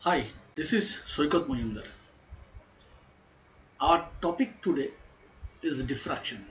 Hi, this is Soikat Mojumdar. Our topic today is diffraction.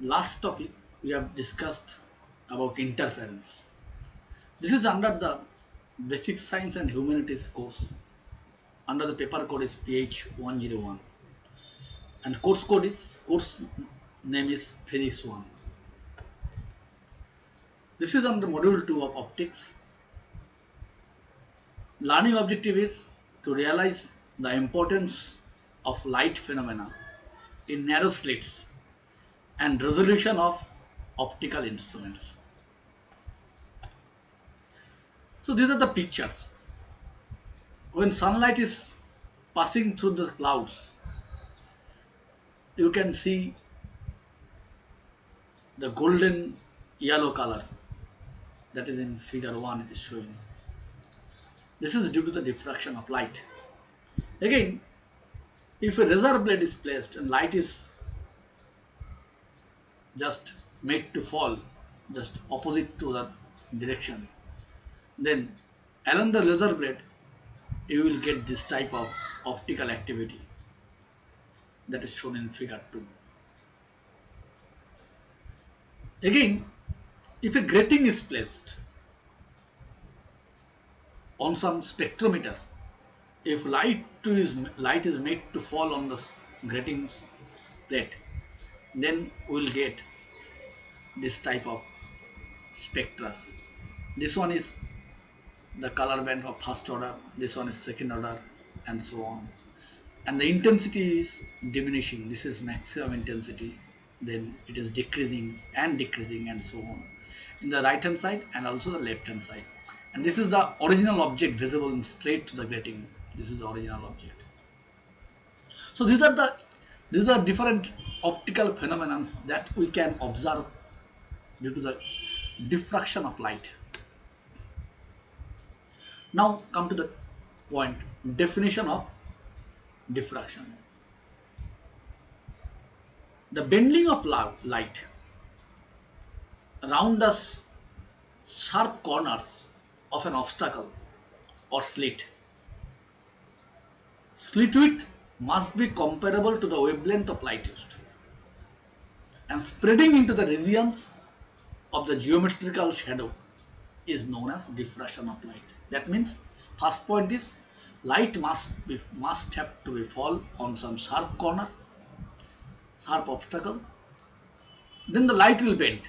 Last topic we have discussed about interference. This is under the Basic Science and Humanities course. Under the paper code is PH 101 and course name is Physics 1. This is under module 2 of optics. Learning objective is to realize the importance of light phenomena in narrow slits and resolution of optical instruments. So these are the pictures. When sunlight is passing through the clouds, you can see the golden yellow color that is in figure 1 is showing. This is due to the diffraction of light. Again, if a razor blade is placed and light is just made to fall just opposite to the direction, then along the razor blade you will get this type of optical activity that is shown in figure 2. Again, if a grating is placed on some spectrometer, if light is made to fall on the grating plate, then we will get this type of spectra. This one is the color band of first order, this one is second order, and so on. And the intensity is diminishing. This is maximum intensity, then it is decreasing and so on in the right hand side and also the left hand side. And this is the original object visible straight to the grating. This is the original object. So these are different optical phenomena that we can observe due to the diffraction of light. Now come to the point, definition of diffraction. The bending of light around the sharp corners of an obstacle or slit. Slit width must be comparable to the wavelength of light used, and spreading into the regions of the geometrical shadow is known as diffraction of light. That means first point is light must have to be fall on some sharp corner, sharp obstacle, then the light will bend.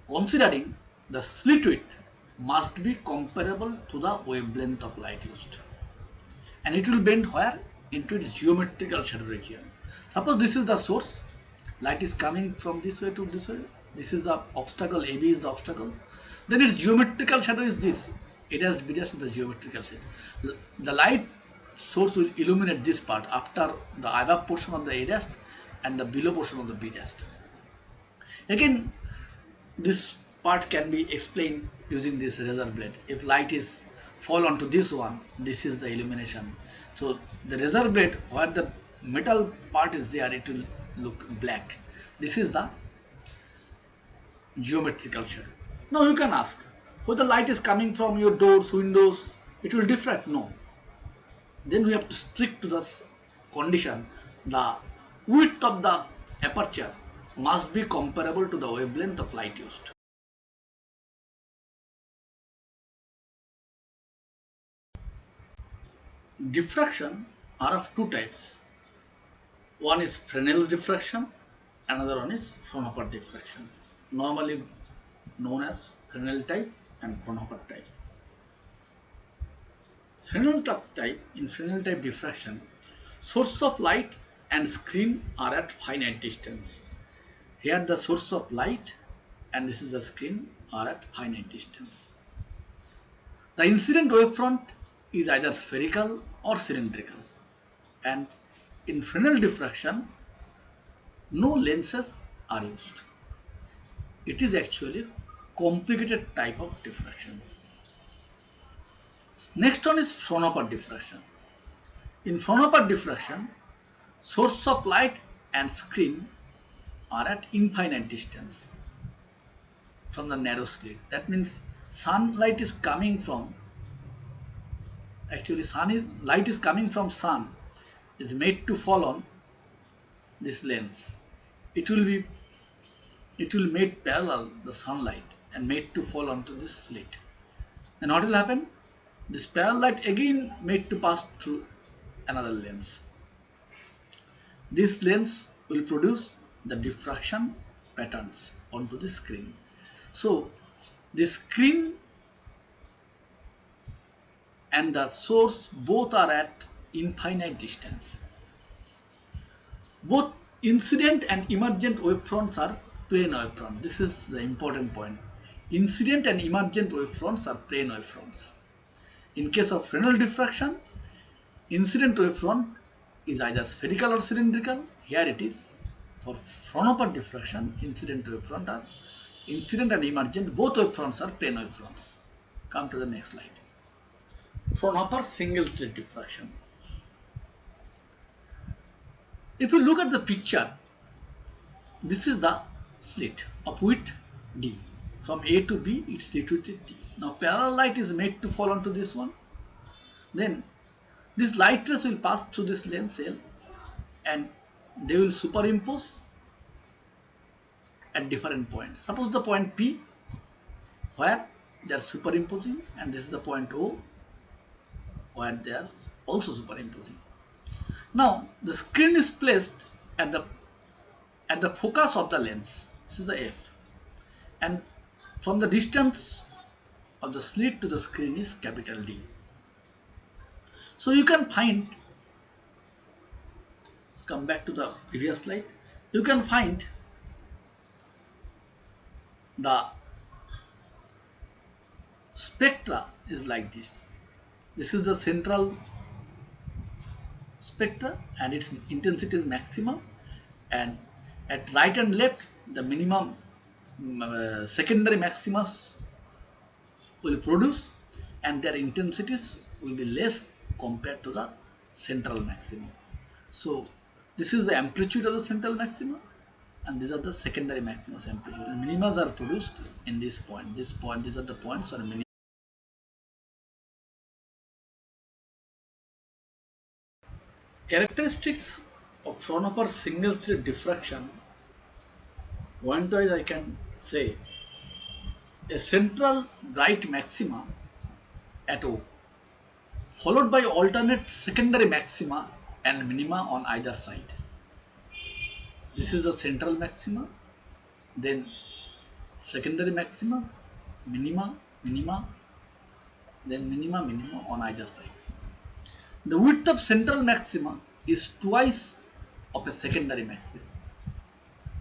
Considering the slit width must be comparable to the wavelength of light used, and it will bend where? Into its geometrical shadow region. Suppose this is the source, light is coming from this way to this way, this is the obstacle, AB is the obstacle, then its geometrical shadow is this, it has B dash the geometrical shadow. The light source will illuminate this part after the above portion of the A dash and the below portion of the B dash. Again, this part can be explained using this razor blade. If light is fall onto this one, this is the illumination. So the razor blade, where the metal part is there, it will look black. This is the geometrical shadow. Now you can ask, whether the light is coming from your doors, windows, it will diffract? No. Then we have to stick to this condition. The width of the aperture must be comparable to the wavelength of light used. Diffraction are of two types. One is Fresnel's diffraction, another one is Fraunhofer diffraction, normally known as Fresnel type and Fraunhofer type. Fresnel type diffraction, source of light and screen are at finite distance. Here the source of light and this is the screen are at finite distance. The incident wavefront is either spherical or cylindrical, and in Fresnel diffraction no lenses are used. It is actually a complicated type of diffraction. Next one is Fraunhofer diffraction. In Fraunhofer diffraction, source of light and screen are at infinite distance from the narrow slit. That means sunlight is coming from actually light is coming from sun is made to fall on this lens. It will made parallel the sunlight and made to fall onto this slit. And what will happen? This parallel light again made to pass through another lens. This lens will produce the diffraction patterns onto the screen. So the screen and the source both are at infinite distance. Both incident and emergent wavefronts are plane wavefronts. This is the important point. Incident and emergent wavefronts are plane wavefronts. In case of Fresnel diffraction, incident wavefront is either spherical or cylindrical. Here it is. For Fraunhofer diffraction, incident wavefront are incident and emergent. Both wavefronts are plane wavefronts. Come to the next slide. Fraunhofer single slit diffraction. If you look at the picture, this is the slit of width D. From A to B, its slit width is D. Now parallel light is made to fall onto this one. Then this light rays will pass through this lens L and they will superimpose at different points. Suppose the point P where they are superimposing, and this is the point O where they are also superimposing. Now the screen is placed at the focus of the lens. This is the F, and from the distance of the slit to the screen is capital D. So you can find, come back to the previous slide, you can find the spectra is like this. This is the central spectra and its intensity is maximum, and at right and left the minimum secondary maximas will produce, and their intensities will be less compared to the central maximum. So this is the amplitude of the central maxima, and these are the secondary maximus amplitude. And minimas are produced in this point. This point, these are the points or minima. Characteristics of Fraunhofer single slit diffraction. Point wise, I can say a central bright maxima at O, followed by alternate secondary maxima and minima on either side. This is the central maxima, then secondary maxima, minima, then minima on either sides. The width of central maxima is twice of a secondary maxima.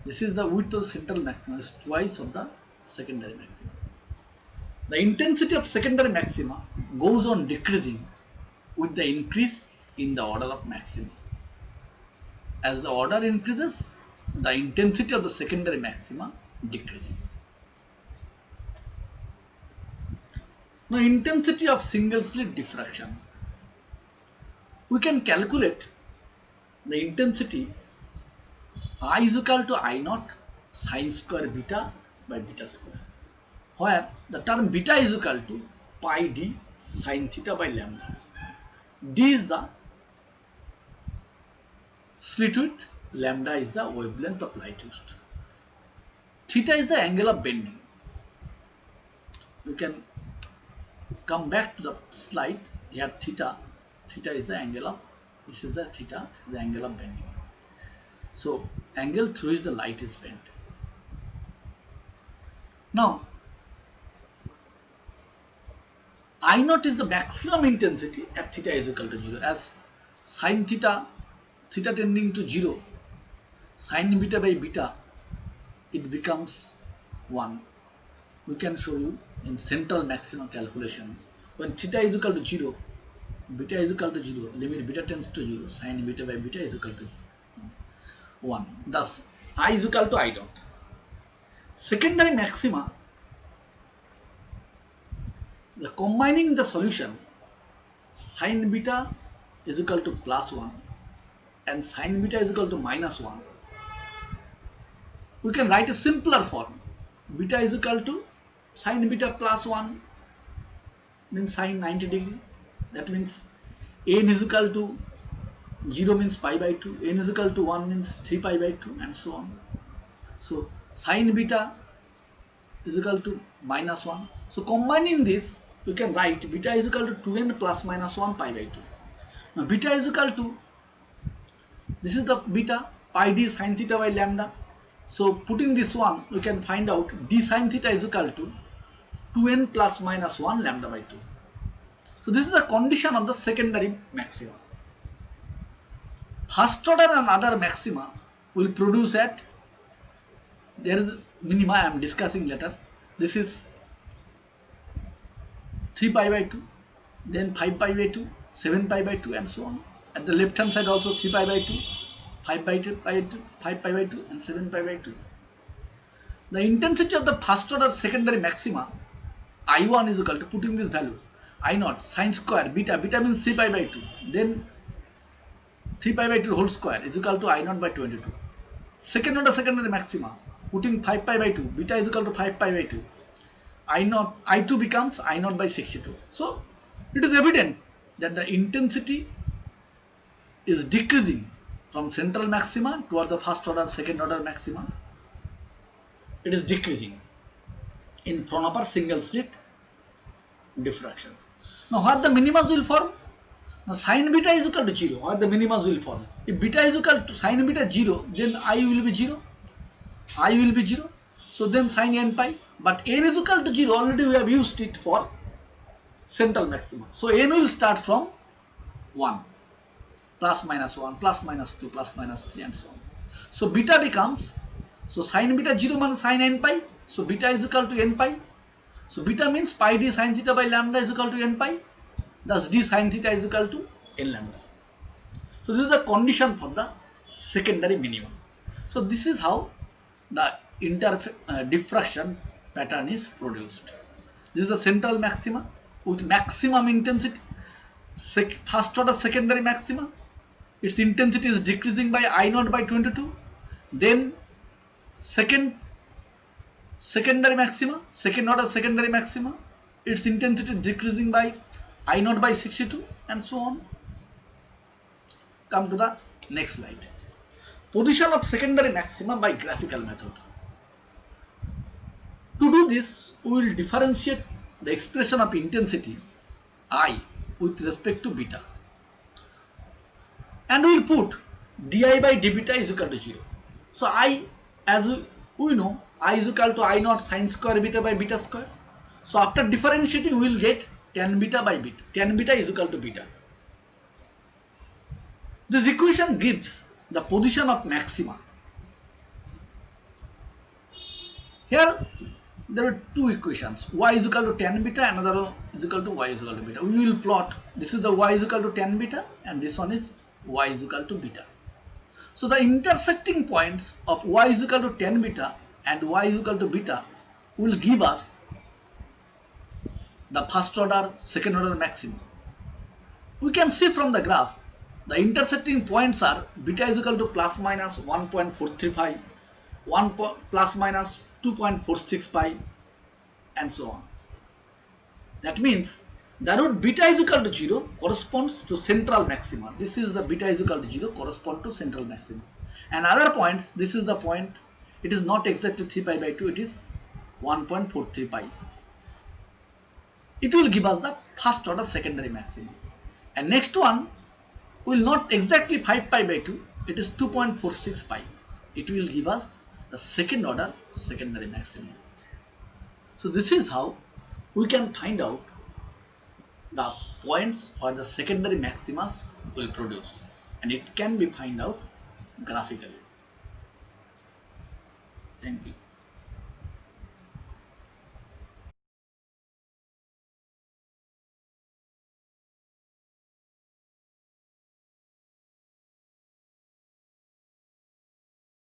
This is the width of central maxima is twice of the secondary maxima. The intensity of secondary maxima goes on decreasing with the increase in the order of maxima. As the order increases, the intensity of the secondary maxima decreasing. Now, intensity of single slit diffraction. We can calculate the intensity I is equal to I naught sine square beta by beta square, where the term beta is equal to pi d sine theta by lambda. D is the slit width, lambda is the wavelength of light used. Theta is the angle of bending. You can come back to the slide. Here theta is the angle of, this is the theta, the angle of bending. So angle through which the light is bent. Now I naught is the maximum intensity at theta is equal to 0, as sine theta tending to 0, sine beta by beta, it becomes 1. We can show you in central maximum calculation. When theta is equal to 0, beta is equal to 0, limit beta tends to 0, sine beta by beta is equal to 1. Thus I is equal to I dot. Secondary maxima, the combining the solution, sine beta is equal to plus 1 and sine beta is equal to minus 1. We can write a simpler form. Beta is equal to sine beta plus 1 means sine 90 degree. That means n is equal to 0 means pi by 2, n is equal to 1 means 3 pi by 2, and so on. So sine beta is equal to minus 1. So combining this, we can write beta is equal to 2n plus minus 1 pi by 2. Now beta is equal to, this is the beta, pi d sine theta by lambda. So putting this one, we can find out d sine theta is equal to 2n plus minus 1 lambda by 2. So this is the condition of the secondary maxima. First order and other maxima will produce at, there is minima I am discussing later. This is 3 pi by 2, then 5 pi by 2, 7 pi by 2, and so on. At the left hand side also 3 pi by 2, 5 pi by 2, 5 pi by 2, and 7 pi by 2. The intensity of the first order secondary maxima I1 is equal to, putting this value, I0 sine square beta, beta means 3 pi by 2, then 3 pi by 2 whole square is equal to I0 by 22. Second order secondary maxima, putting 5 pi by 2, beta is equal to 5 pi by 2, I2 becomes I0 by 62. So it is evident that the intensity is decreasing from central maxima toward the first order second order maxima. It is decreasing in Fraunhofer single slit diffraction. Now what the minima will form? Now sine beta is equal to 0. What the minima will form? If beta is equal to sine beta 0, then I will be 0. I will be 0. So then sine n pi. But n is equal to 0. Already we have used it for central maxima. So n will start from 1. Plus minus 1, plus minus 2, plus minus 3, and so on. So beta becomes, so sine beta 0 minus sine n pi. So beta is equal to n pi. So beta means pi d sine theta by lambda is equal to n pi. Thus d sine theta is equal to n lambda. So this is the condition for the secondary minimum. So this is how the diffraction pattern is produced. This is the central maxima with maximum intensity. First order secondary maxima, its intensity is decreasing by I0 by 22. Then secondary maxima, second order secondary maxima, its intensity decreasing by I0 by 62, and so on. Come to the next slide. Position of secondary maxima by graphical method. To do this, we will differentiate the expression of intensity I with respect to beta, and we will put di by d beta is equal to 0. So I, as we know, I is equal to I0 sine square beta by beta square. So after differentiating, we will get tan beta by beta. Tan beta is equal to beta. This equation gives the position of maxima. Here there are two equations, y is equal to tan beta, another one is equal to y is equal to beta. We will plot, this is the y is equal to tan beta and this one is y is equal to beta. So the intersecting points of y is equal to tan beta and y is equal to beta will give us the first order second order maximum. We can see from the graph the intersecting points are beta is equal to plus minus 1.435, plus minus 2.465, and so on. That means the root beta is equal to 0 corresponds to central maxima. This is the beta is equal to 0 correspond to central maxima. And other points, this is the point, it is not exactly 3 pi by 2, it is 1.43 pi. It will give us the first order secondary maximum. And next one will not exactly 5 pi by 2, it is 2.46 pi. It will give us the second order secondary maximum. So this is how we can find out the points where the secondary maximas will produce, and it can be find out graphically. Thank you.